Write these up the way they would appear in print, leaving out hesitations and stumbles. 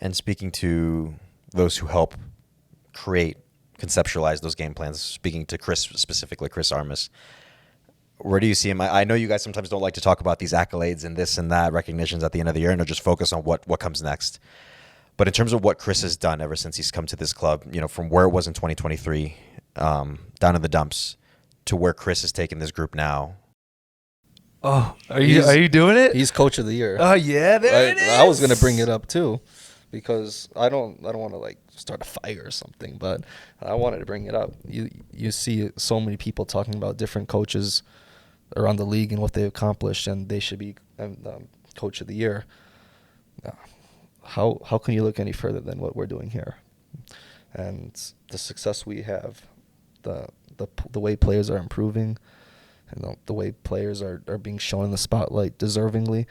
and speaking to those who help create, conceptualize those game plans, speaking to Chris specifically, Chris Armas, where do you see him? I know you guys sometimes don't like to talk about these accolades and this and that, recognitions at the end of the year, and just focus on what comes next. But in terms of what Chris has done ever since he's come to this club, from where it was in 2023, down in the dumps, to where Chris has taken this group now. Oh, are you doing it? He's coach of the year. Oh yeah, there it is. I was gonna bring it up too, because I don't want to start a fire or something, but I wanted to bring it up. You see so many people talking about different coaches around the league and what they've accomplished, and they should be coach of the year. How can you look any further than what we're doing here? And the success we have, the way players are improving, and the way players are being shown in the spotlight deservingly,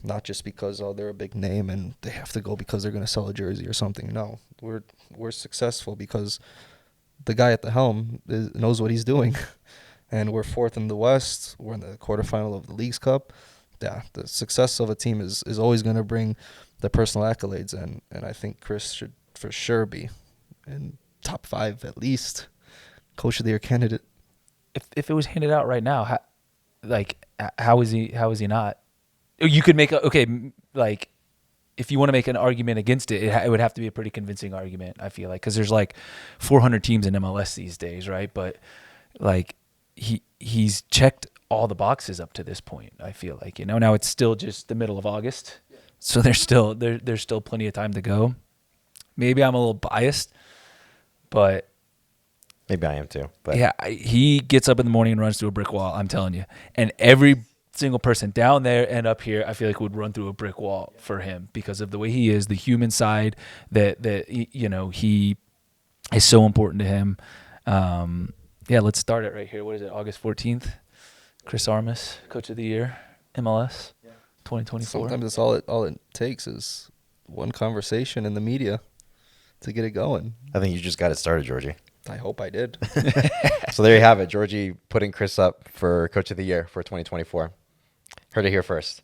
not just because they're a big name and they have to go because they're going to sell a jersey or something. No, we're successful because the guy at the helm knows what he's doing, and we're fourth in the West. We're in the quarterfinal of the Leagues Cup. Yeah, the success of a team is always going to bring the personal accolades, and I think Chris should for sure be in top 5 at least, coach of the year candidate. If it was handed out right now, how is he not? You could make if you want to make an argument against it, it would have to be a pretty convincing argument, I feel like, because there's 400 teams in MLS these days, right? But he's checked all the boxes up to this point, I feel like, now it's still just the middle of August, so there's still plenty of time to go. Maybe I'm a little biased, but maybe I am too. But yeah, he gets up in the morning and runs through a brick wall, I'm telling you. And every single person down there and up here, I feel like would run through a brick wall for him because of the way he is, the human side that he is so important to him. Let's start it right here. What is it, August 14th? Chris Armas, coach of the year, MLS, 2024. Sometimes that's all it takes is one conversation in the media to get it going. I think you just got it started, Djordje. I hope I did. So there you have it, Djordje putting Chris up for coach of the year for 2024. Heard it here first.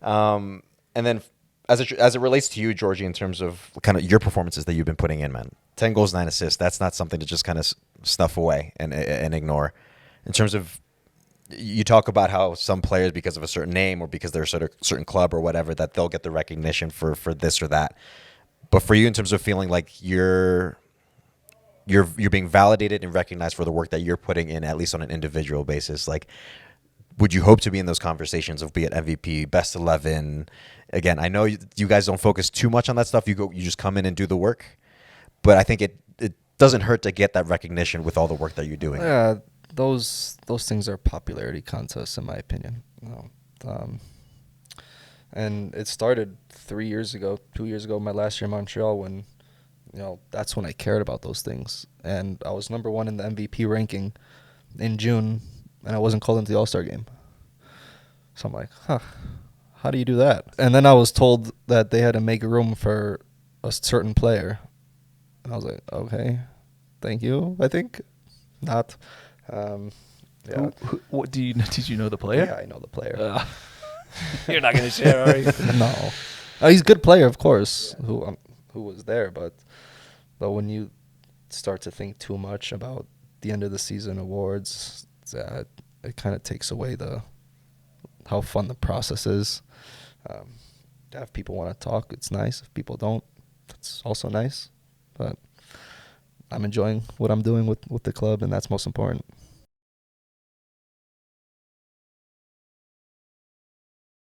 And then as it relates to you, Djordje, in terms of kind of your performances that you've been putting in, man, 10 goals, 9 assists, that's not something to just kind of snuff away and ignore. In terms of, you talk about how some players, because of a certain name or because they're a certain club or whatever, that they'll get the recognition for this or that. But for you, in terms of feeling like you're being validated and recognized for the work that you're putting in, at least on an individual basis, would you hope to be in those conversations of, be it MVP, best 11? Again, I know you guys don't focus too much on that stuff. You just come in and do the work. But I think it doesn't hurt to get that recognition with all the work that you're doing. Yeah, those things are popularity contests, in my opinion. And it started 2 years ago, my last year in Montreal, when that's when I cared about those things. And I was number 1 in the MVP ranking in June, and I wasn't called into the All-Star game. So I'm like, how do you do that? And then I was told that they had to make room for a certain player. And I was like, okay, thank you, I think. Not. Yeah. What did you know the player? Yeah, I know the player. You're not going to share, are you? No. He's a good player, of course, who was there, but when you start to think too much about the end of the season awards, it kind of takes away how fun the process is. If people want to talk, it's nice. If people don't, it's also nice. But I'm enjoying what I'm doing with the club, and that's most important.